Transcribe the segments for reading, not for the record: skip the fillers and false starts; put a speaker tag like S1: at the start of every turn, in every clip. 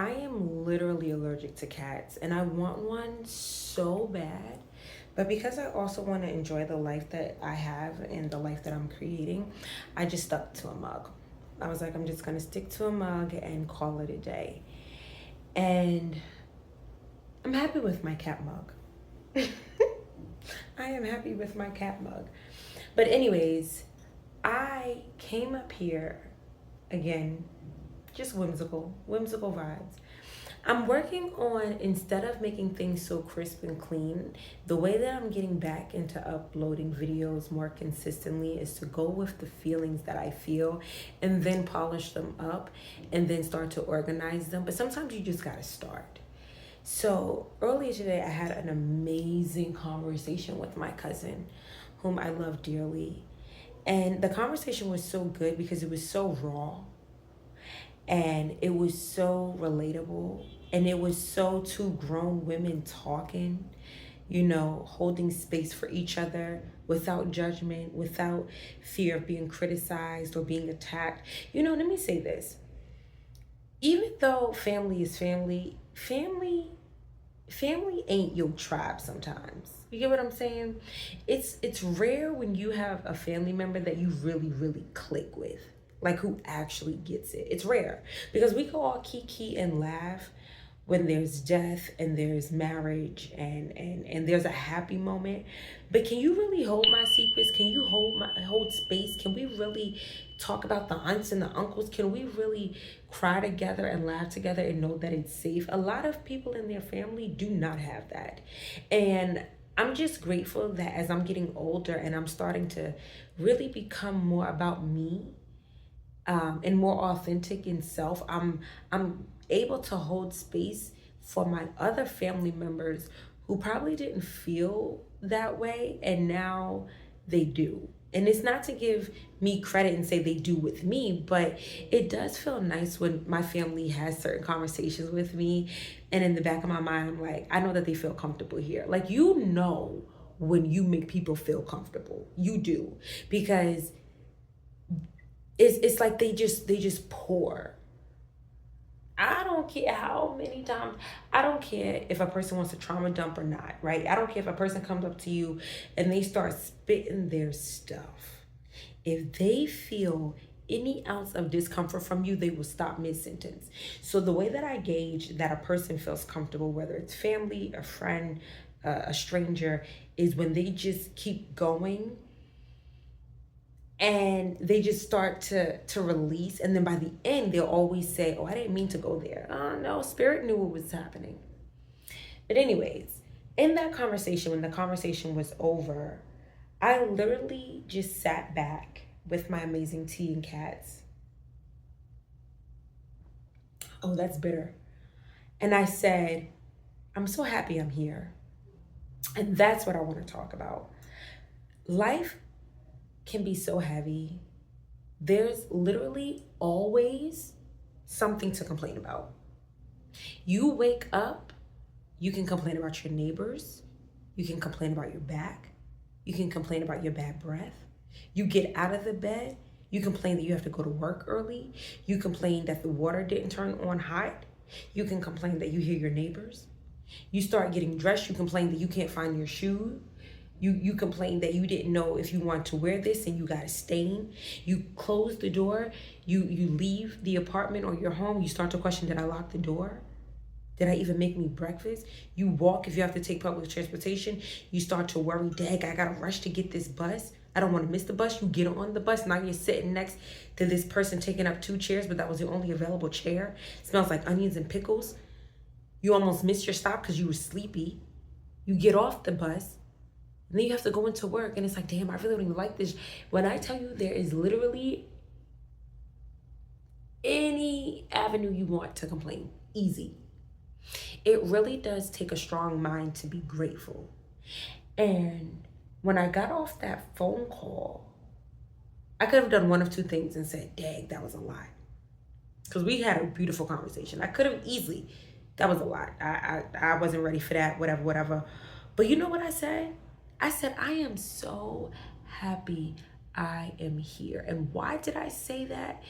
S1: I am literally allergic to cats and I want one so bad. But because I also want to enjoy the life that I have and the life that I'm creating, I just stuck to a mug. I was like, I'm just going to stick to a mug and call it a day. And I'm happy with my cat mug. I am happy with my cat mug. But, anyways, I came up here again, just whimsical vibes. I'm working on, instead of making things so crisp and clean, the way that I'm getting back into uploading videos more consistently is to go with the feelings that I feel and then polish them up and then start to organize them. But sometimes you just gotta start. So earlier today, I had an amazing conversation with my cousin, whom I love dearly. And the conversation was so good because it was so raw and it was so relatable and it was so two grown women talking, holding space for each other without judgment, without fear of being criticized or being attacked. Let me say this. Even though family is family ain't your tribe sometimes. You get what I'm saying? It's rare when you have a family member that you really, really click with. Like who actually gets it. It's rare. Because we can all kiki and laugh when there's death and there's marriage and there's a happy moment. But can you really hold my secrets? Can you hold space? Can we really talk about the aunts and the uncles? Can we really cry together and laugh together and know that it's safe? A lot of people in their family do not have that. And I'm just grateful that as I'm getting older and I'm starting to really become more about me, and more authentic in self, I'm able to hold space for my other family members who probably didn't feel that way and now they do. And it's not to give me credit and say they do with me, but it does feel nice when my family has certain conversations with me. And in the back of my mind, I'm like, I know that they feel comfortable here. Like, when you make people feel comfortable, you do. Because it's like they just pour. I don't care how many times, I don't care if a person wants to trauma dump or not, right? I don't care if a person comes up to you and they start spitting their stuff. If they feel any ounce of discomfort from you, they will stop mid-sentence. So the way that I gauge that a person feels comfortable, whether it's family, a friend, a stranger, is when they just keep going and they just start to release, and then by the end they'll always say, oh, I didn't mean to go there. Oh no, spirit knew what was happening. But anyways, in that conversation, when the conversation was over, I literally just sat back with my amazing tea and cats. Oh, that's bitter. And I said, I'm so happy I'm here. And that's what I want to talk about. Life can be so heavy. There's literally always something to complain about. You wake up, you can complain about your neighbors, you can complain about your back, you can complain about your bad breath. You get out of the bed, you complain that you have to go to work early, you complain that the water didn't turn on hot, you can complain that you hear your neighbors. You start getting dressed, you complain that you can't find your shoe. You complain that you didn't know if you want to wear this and you got a stain. You close the door, you leave the apartment or your home, you start to question, did I lock the door? Did I even make me breakfast? You walk, if you have to take public transportation, you start to worry, dang, I gotta rush to get this bus. I don't wanna miss the bus. You get on the bus, now you're sitting next to this person taking up 2 chairs, but that was the only available chair. It smells like onions and pickles. You almost missed your stop because you were sleepy. You get off the bus, and then you have to go into work, and it's like, damn, I really don't even like this. When I tell you there is literally any avenue you want to complain, easy. It really does take a strong mind to be grateful. And when I got off that phone call, I could have done one of two things and said, dang, that was a lot. Because we had a beautiful conversation. I could have easily, that was a lot. I wasn't ready for that, whatever. But you know what I said? I said, I am so happy I am here. And why did I say that?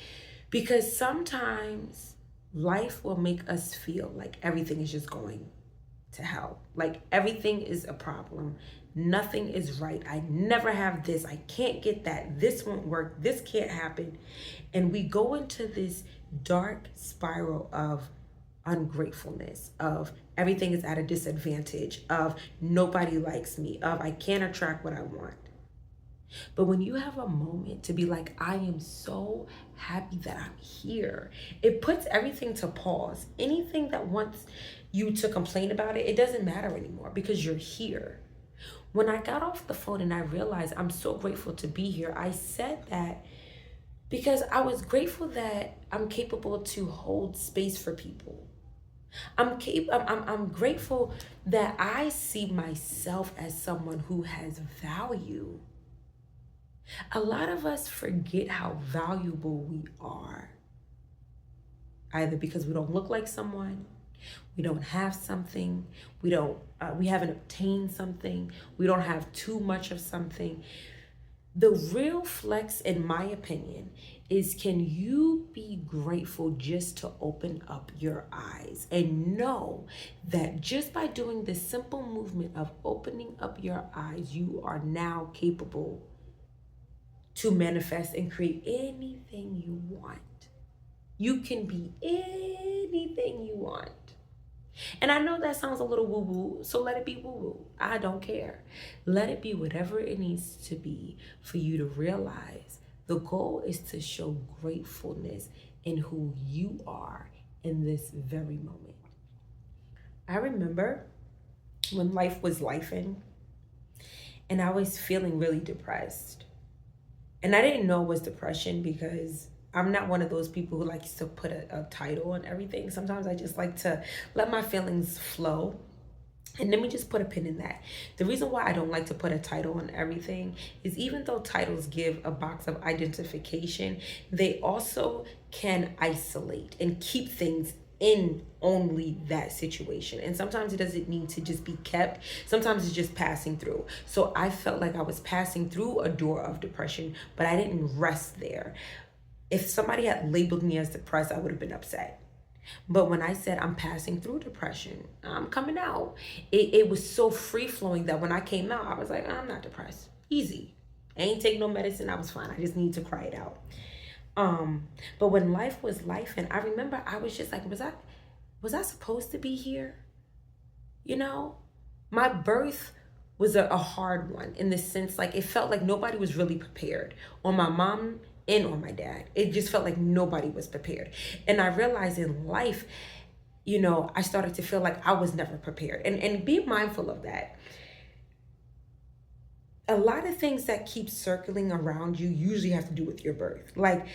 S1: Because sometimes life will make us feel like everything is just going to hell. Like everything is a problem. Nothing is right. I never have this. I can't get that. This won't work. This can't happen. And we go into this dark spiral of ungratefulness, of everything is at a disadvantage, of nobody likes me, of I can't attract what I want. But when you have a moment to be like, I am so happy that I'm here, it puts everything to pause. Anything that wants you to complain about it, it doesn't matter anymore because you're here. When I got off the phone and I realized I'm so grateful to be here, I said that because I was grateful that I'm capable to hold space for people. I'm grateful that I see myself as someone who has value. A lot of us forget how valuable we are, either because we don't look like someone, we don't have something, we haven't obtained something, we don't have too much of something. The real flex, in my opinion, is can you be grateful just to open up your eyes and know that just by doing this simple movement of opening up your eyes, you are now capable to manifest and create anything you want. You can be anything you want. And I know that sounds a little woo-woo, so let it be woo-woo. I don't care. Let it be whatever it needs to be for you to realize the goal is to show gratefulness in who you are in this very moment. I remember when life was lifing and I was feeling really depressed. And I didn't know it was depression because I'm not one of those people who likes to put a title on everything. Sometimes I just like to let my feelings flow. And let me just put a pin in that. The reason why I don't like to put a title on everything is even though titles give a box of identification, they also can isolate and keep things in only that situation. And sometimes it doesn't need to just be kept. Sometimes it's just passing through. So I felt like I was passing through a door of depression, but I didn't rest there. If somebody had labeled me as depressed, I would have been upset. But when I said I'm passing through depression, I'm coming out, it was so free flowing that when I came out, I was like, I'm not depressed. Easy. I ain't take no medicine. I was fine. I just need to cry it out. But when life was life, and I remember I was just like, was I supposed to be here? You know, my birth was a hard one in the sense, like, it felt like nobody was really prepared on my mom and on my dad. It just felt like nobody was prepared. And I realized in life, you know, I started to feel like I was never prepared. And be mindful of that. A lot of things that keep circling around you usually have to do with your birth. Like,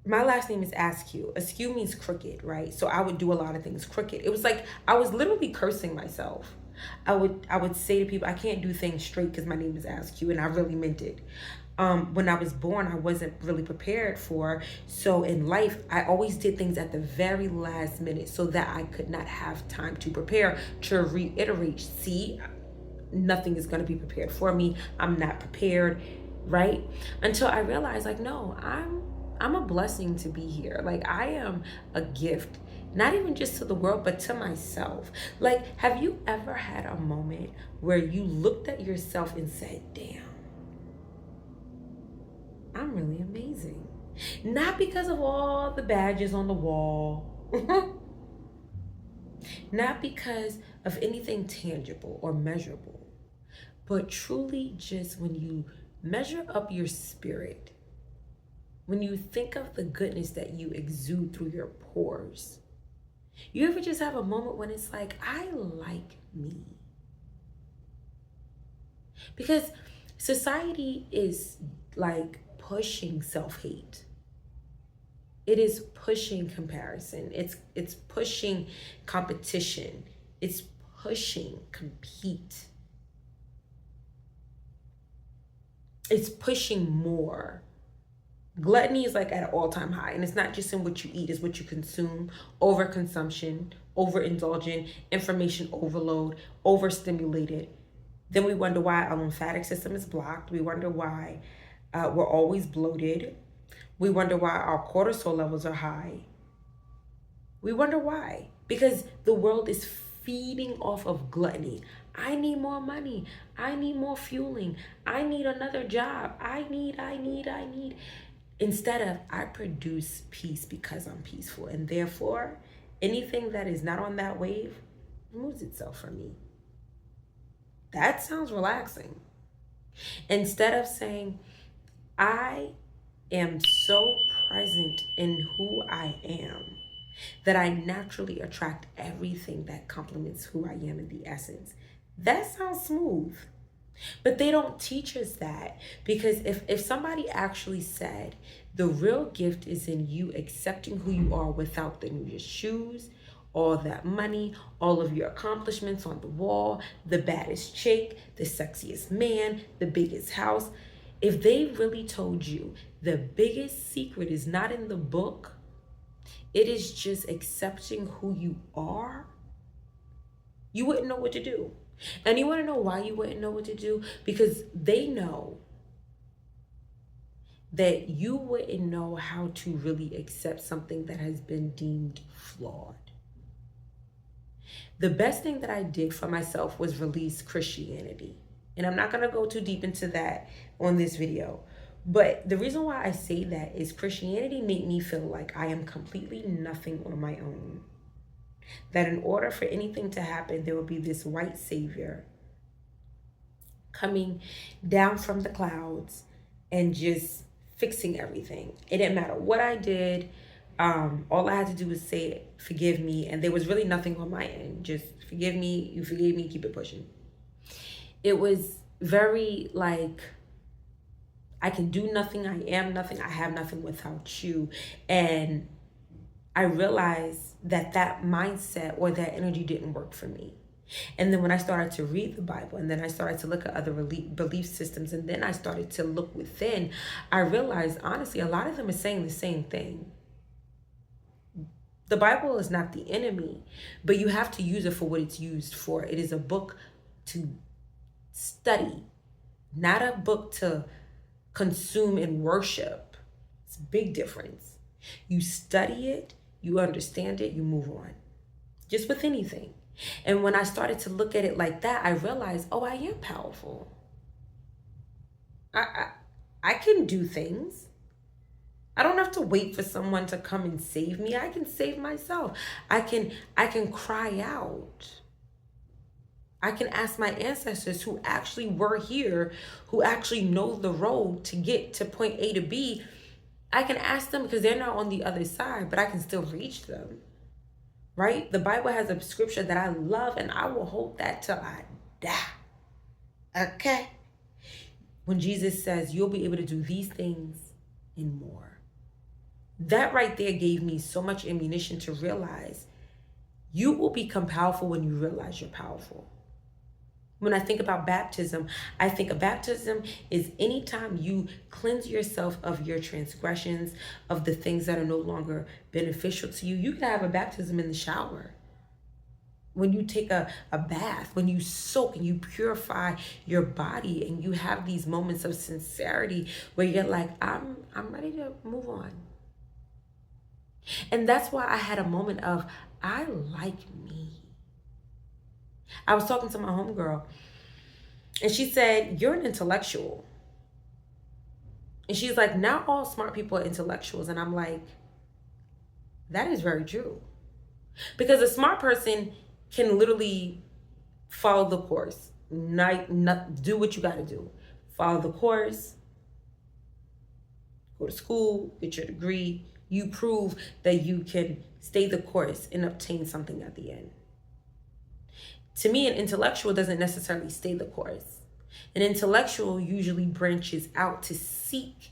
S1: my last name is Askew. Askew means crooked, right? So I would do a lot of things crooked. It was like I was literally cursing myself. I would say to people, I can't do things straight because my name is Askew, and I really meant it. When I was born, I wasn't really prepared for. So in life, I always did things at the very last minute so that I could not have time to prepare, to reiterate, see, nothing is going to be prepared for me. I'm not prepared, right? Until I realized, like, no, I'm a blessing to be here. Like, I am a gift, not even just to the world, but to myself. Like, have you ever had a moment where you looked at yourself and said, damn, I'm really amazing? Not because of all the badges on the wall, not because of anything tangible or measurable, but truly just when you measure up your spirit, when you think of the goodness that you exude through your pores. You ever just have a moment when it's like, I like me? Because society is like pushing self-hate. It is pushing comparison. It's pushing competition. It's pushing compete. It's pushing more. Gluttony is like at an all-time high, and it's not just in what you eat, it's what you consume. Overconsumption, overindulgent, information overload, overstimulated. Then we wonder why our lymphatic system is blocked. We wonder why we're always bloated. We wonder why our cortisol levels are high. We wonder why. Because the world is feeding off of gluttony. I need more money. I need more fueling. I need another job. I need. Instead of, I produce peace because I'm peaceful. And therefore, anything that is not on that wave removes itself from me. That sounds relaxing. Instead of saying, I am so present in who I am that I naturally attract everything that complements who I am in the essence. That sounds smooth. But they don't teach us that, because if somebody actually said the real gift is in you accepting who you are without the newest shoes, all that money, all of your accomplishments on the wall, the baddest chick, the sexiest man, the biggest house, if they really told you the biggest secret is not in the book, it is just accepting who you are, you wouldn't know what to do. And you want to know why you wouldn't know what to do? Because they know that you wouldn't know how to really accept something that has been deemed flawed. The best thing that I did for myself was release Christianity. And I'm not going to go too deep into that on this video. But the reason why I say that is Christianity made me feel like I am completely nothing on my own. That in order for anything to happen, there will be this white savior coming down from the clouds and just fixing everything. It didn't matter what I did. All I had to do was say, forgive me. And there was really nothing on my end. Just forgive me. You forgave me. Keep it pushing. It was very like, I can do nothing. I am nothing. I have nothing without you. And I realized that mindset or that energy didn't work for me. And then when I started to read the Bible, and then I started to look at other belief systems, and then I started to look within, I realized, honestly, a lot of them are saying the same thing. The Bible is not the enemy, but you have to use it for what it's used for. It is a book to study, not a book to consume and worship. It's a big difference. You study it, you understand it, you move on. Just with anything. And when I started to look at it like that, I realized, oh, I am powerful. I can do things. I don't have to wait for someone to come and save me. I can save myself. I can cry out. I can ask my ancestors who actually were here, who actually know the road to get to point A to B. I can ask them because they're not on the other side, but I can still reach them, right? The Bible has a scripture that I love, and I will hold that till I die, okay? When Jesus says, you'll be able to do these things and more. That right there gave me so much ammunition to realize you will become powerful when you realize you're powerful. When I think about baptism, I think of baptism is anytime you cleanse yourself of your transgressions, of the things that are no longer beneficial to you. You can have a baptism in the shower. When you take a bath, when you soak and you purify your body, and you have these moments of sincerity where you're like, I'm ready to move on. And that's why I had a moment of, I like me. I was talking to my homegirl, and she said, you're an intellectual. And she's like, not all smart people are intellectuals. And I'm like, that is very true. Because a smart person can literally follow the course, not do what you got to do. Follow the course, go to school, get your degree. You prove that you can stay the course and obtain something at the end. To me, an intellectual doesn't necessarily stay the course. An intellectual usually branches out to seek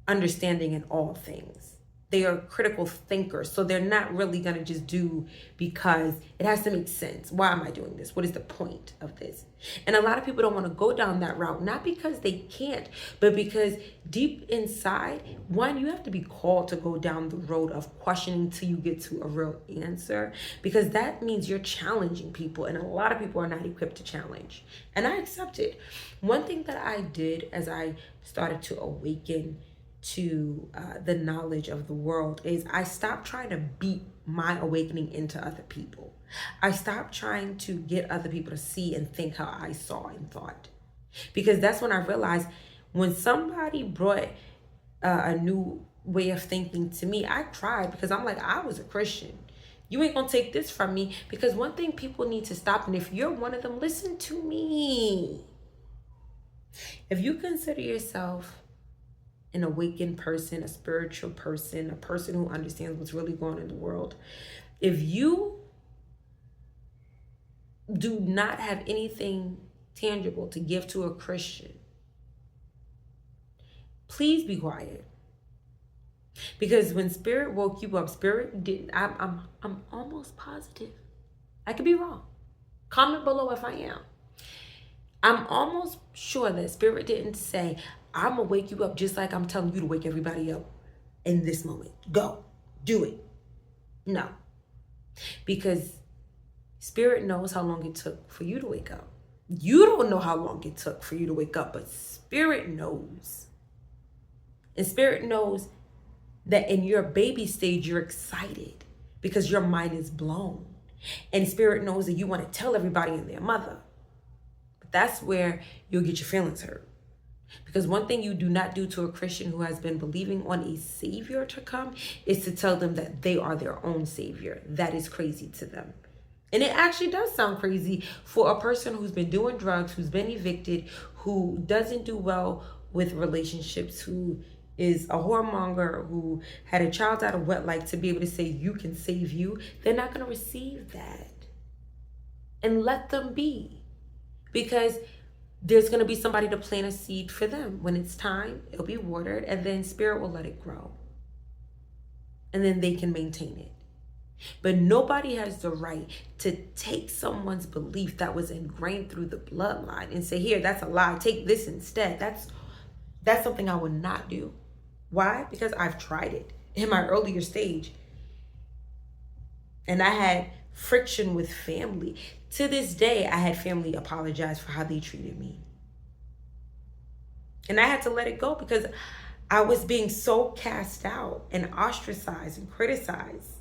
S1: understanding in all things. They are critical thinkers, so they're not really going to just do because it has to make sense. Why am I doing this? What is the point of this? And a lot of people don't want to go down that route, not because they can't, but because deep inside, one, you have to be called to go down the road of questioning till you get to a real answer, because that means you're challenging people, and a lot of people are not equipped to challenge. And I accept it. One thing that I did as I started to awaken to the knowledge of the world is I stopped trying to beat my awakening into other people. I stopped trying to get other people to see and think how I saw and thought. Because that's when I realized when somebody brought a new way of thinking to me, I cried because I'm like, I was a Christian. You ain't gonna take this from me. Because one thing people need to stop, and if you're one of them, listen to me. If you consider yourself an awakened person, a spiritual person, a person who understands what's really going on in the world, if you do not have anything tangible to give to a Christian, please be quiet. Because when Spirit woke you up, Spirit didn't. I'm almost positive. I could be wrong. Comment below if I am. I'm almost sure that Spirit didn't say, I'm gonna wake you up just like I'm telling you to wake everybody up in this moment. Go, do it. No, because Spirit knows how long it took for you to wake up. You don't know how long it took for you to wake up, but Spirit knows. And Spirit knows that in your baby stage, you're excited because your mind is blown. And Spirit knows that you want to tell everybody and their mother. But that's where you'll get your feelings hurt. Because one thing you do not do to a Christian who has been believing on a savior to come is to tell them that they are their own savior. That is crazy to them. And it actually does sound crazy for a person who's been doing drugs, who's been evicted, who doesn't do well with relationships, who is a whoremonger, who had a child out of wedlock, to be able to say you can save you. They're not going to receive that. And let them be. Because there's going to be somebody to plant a seed for them. When it's time, it'll be watered, and then Spirit will let it grow. And then they can maintain it. But nobody has the right to take someone's belief that was ingrained through the bloodline and say, here, that's a lie. Take this instead. That's something I would not do. Why? Because I've tried it in my earlier stage. And I had friction with family. To this day, I had family apologize for how they treated me. And I had to let it go because I was being so cast out and ostracized and criticized.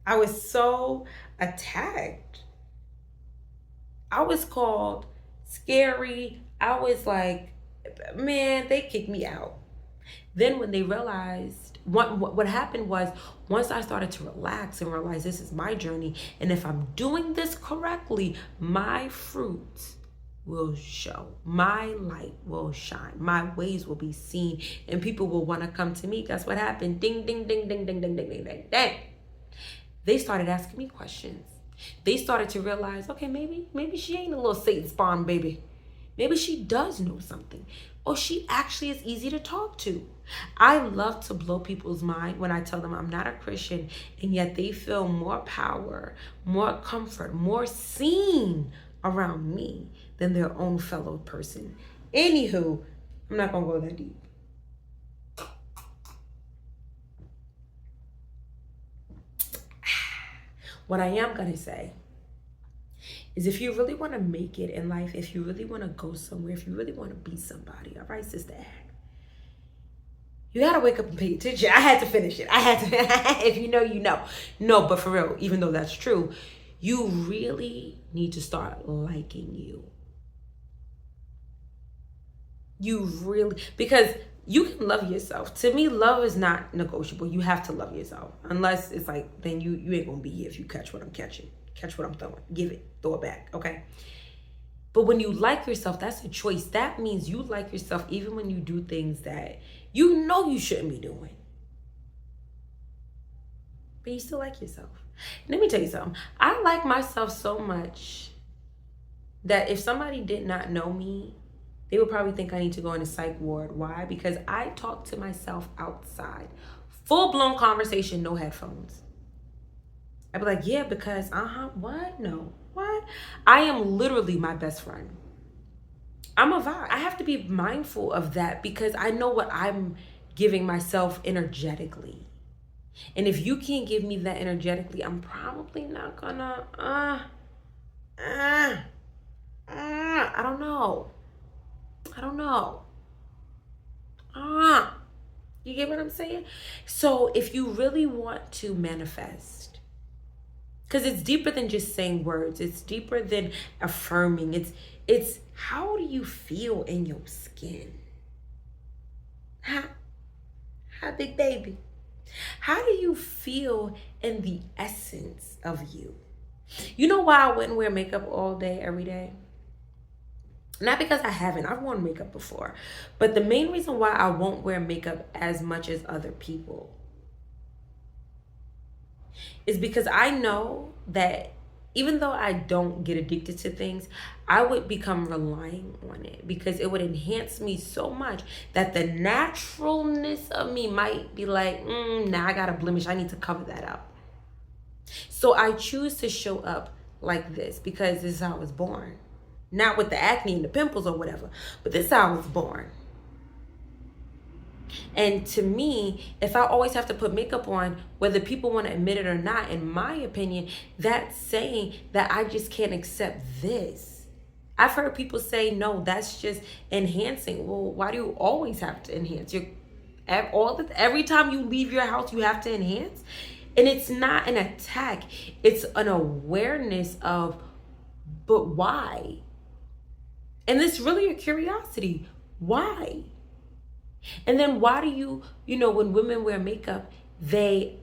S1: I was so attacked. I was called scary. I was like, man, they kicked me out. Then when they realized, what happened was, once I started to relax and realize this is my journey, and if I'm doing this correctly, my fruit will show. My light will shine. My ways will be seen, and people will want to come to me. Guess what happened? Ding, ding, ding, ding, ding, ding, ding, ding, ding, ding. They started asking me questions. They started to realize, okay, maybe she ain't a little Satan spawn baby. Maybe she does know something. Or she actually is easy to talk to. I love to blow people's mind when I tell them I'm not a Christian, and yet they feel more power, more comfort, more seen around me than their own fellow person. Anywho, I'm not gonna go that deep. What I am gonna say is, if you really want to make it in life, if you really want to go somewhere, if you really want to be somebody, all right, Sister Ag, you got to wake up and pay attention. I had to finish it. I had to. If you know, you know. No, but for real, even though that's true, you really need to start liking you. You really, because you can love yourself. To me, love is not negotiable. You have to love yourself. Unless it's like, then you ain't going to be here if you catch what I'm catching. Catch what I'm throwing. Give it. Throw it back. Okay? But when you like yourself, that's a choice. That means you like yourself even when you do things that you know you shouldn't be doing. But you still like yourself. Let me tell you something. I like myself so much that if somebody did not know me, they would probably think I need to go in a psych ward. Why? Because I talk to myself outside. Full-blown conversation, no headphones. I'd be like, yeah, because, what? No, what? I am literally my best friend. I'm a vibe. I have to be mindful of that because I know what I'm giving myself energetically. And if you can't give me that energetically, I'm probably not gonna, I don't know. You get what I'm saying? So if you really want to manifest, because it's deeper than just saying words, it's deeper than affirming. It's how do you feel in your skin? How big baby? How do you feel in the essence of you? You know why I wouldn't wear makeup all day, every day? Not because I haven't. I've worn makeup before. But the main reason why I won't wear makeup as much as other people is because I know that even though I don't get addicted to things, I would become relying on it because it would enhance me so much that the naturalness of me might be like, nah, I got a blemish. I need to cover that up. So I choose to show up like this because this is how I was born. Not with the acne and the pimples or whatever, but this is how I was born. And to me, if I always have to put makeup on, whether people want to admit it or not, in my opinion, that's saying that I just can't accept this. I've heard people say, no, that's just enhancing. Well, why do you always have to enhance? Every time you leave your house, you have to enhance. And it's not an attack. It's an awareness of, but why? And it's really a curiosity. Why? And then why do you when women wear makeup, they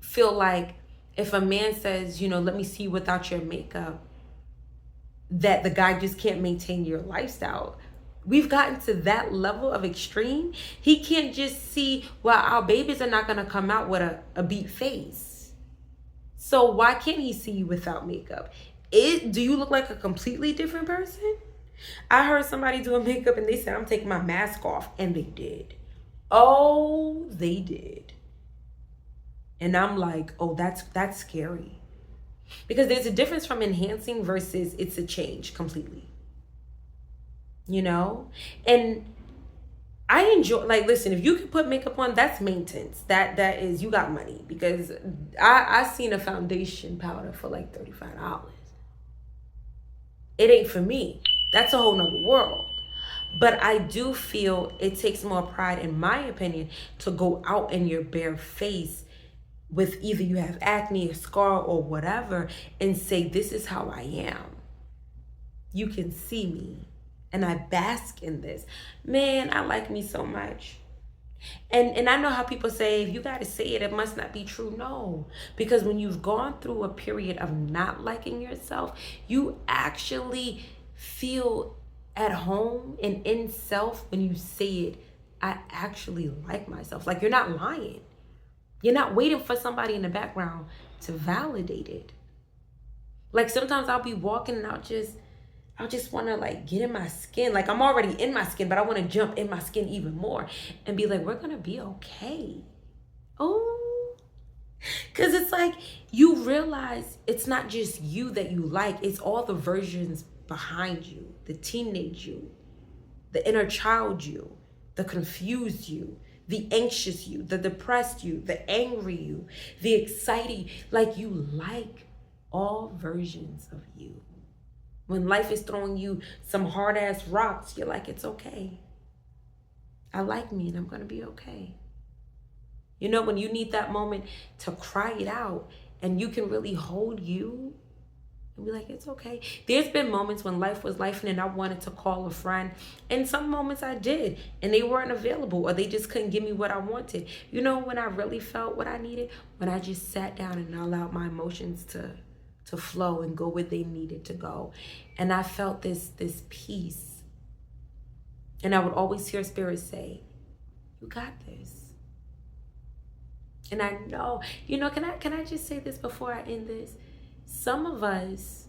S1: feel like if a man says, let me see you without your makeup, that the guy just can't maintain your lifestyle. We've gotten to that level of extreme. He can't just see, well, our babies are not going to come out with a beat face. So why can't he see you without makeup? Do you look like a completely different person? I heard somebody doing makeup and they said, I'm taking my mask off. And they did. Oh, they did. And I'm like, oh, that's scary. Because there's a difference from enhancing versus it's a change completely. And I enjoy, listen, if you can put makeup on, that's maintenance. That is, you got money. Because I seen a foundation powder for like $35. It ain't for me. That's a whole nother world. But I do feel it takes more pride, in my opinion, to go out in your bare face with either you have acne, a scar, or whatever, and say, this is how I am. You can see me. And I bask in this. Man, I like me so much. And I know how people say, if you got to say it, it must not be true. No, because when you've gone through a period of not liking yourself, you actually feel at home and in self when you say it, I actually like myself. Like, you're not lying. You're not waiting for somebody in the background to validate it. Like, sometimes I'll be walking and I'll just want to get in my skin. Like, I'm already in my skin, but I want to jump in my skin even more and be like, we're going to be okay. Oh, because it's like you realize it's not just you that you like. It's all the versions behind you, the teenage you, the inner child you, the confused you, the anxious you, the depressed you, the angry you, the excited. Like, you like all versions of you. When life is throwing you some hard ass rocks, you're like, it's okay. I like me and I'm going to be okay. When you need that moment to cry it out and you can really hold you and be like, it's okay. There's been moments when life was life and I wanted to call a friend. And some moments I did and they weren't available or they just couldn't give me what I wanted. When I really felt what I needed? When I just sat down and allowed my emotions to flow and go where they needed to go. And I felt this peace. And I would always hear Spirit say, you got this. And I know, can I just say this before I end this? Some of us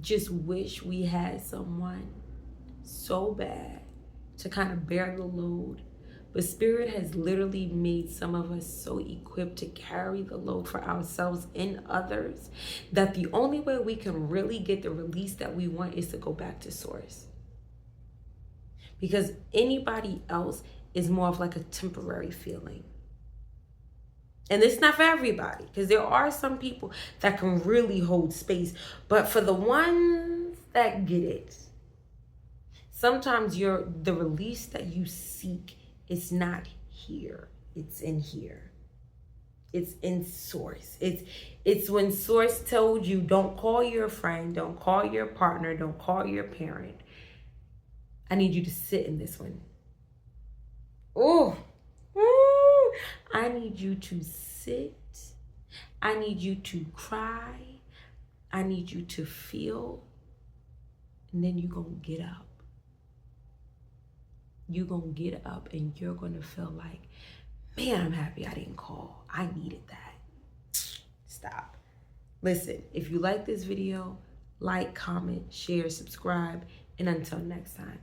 S1: just wish we had someone so bad to kind of bear the load. But Spirit has literally made some of us so equipped to carry the load for ourselves and others that the only way we can really get the release that we want is to go back to source. Because anybody else is more of like a temporary feeling. And it's not for everybody, because there are some people that can really hold space. But for the ones that get it, sometimes the release that you seek is not here. It's in here. It's in source. It's when source told you, don't call your friend, don't call your partner, don't call your parent. I need you to sit in this one. Oh, I need you to sit. I need you to cry. I need you to feel. And then you're going to get up. You're going to get up and you're going to feel like, man, I'm happy I didn't call. I needed that. Stop. Listen, if you like this video, like, comment, share, subscribe, and until next time.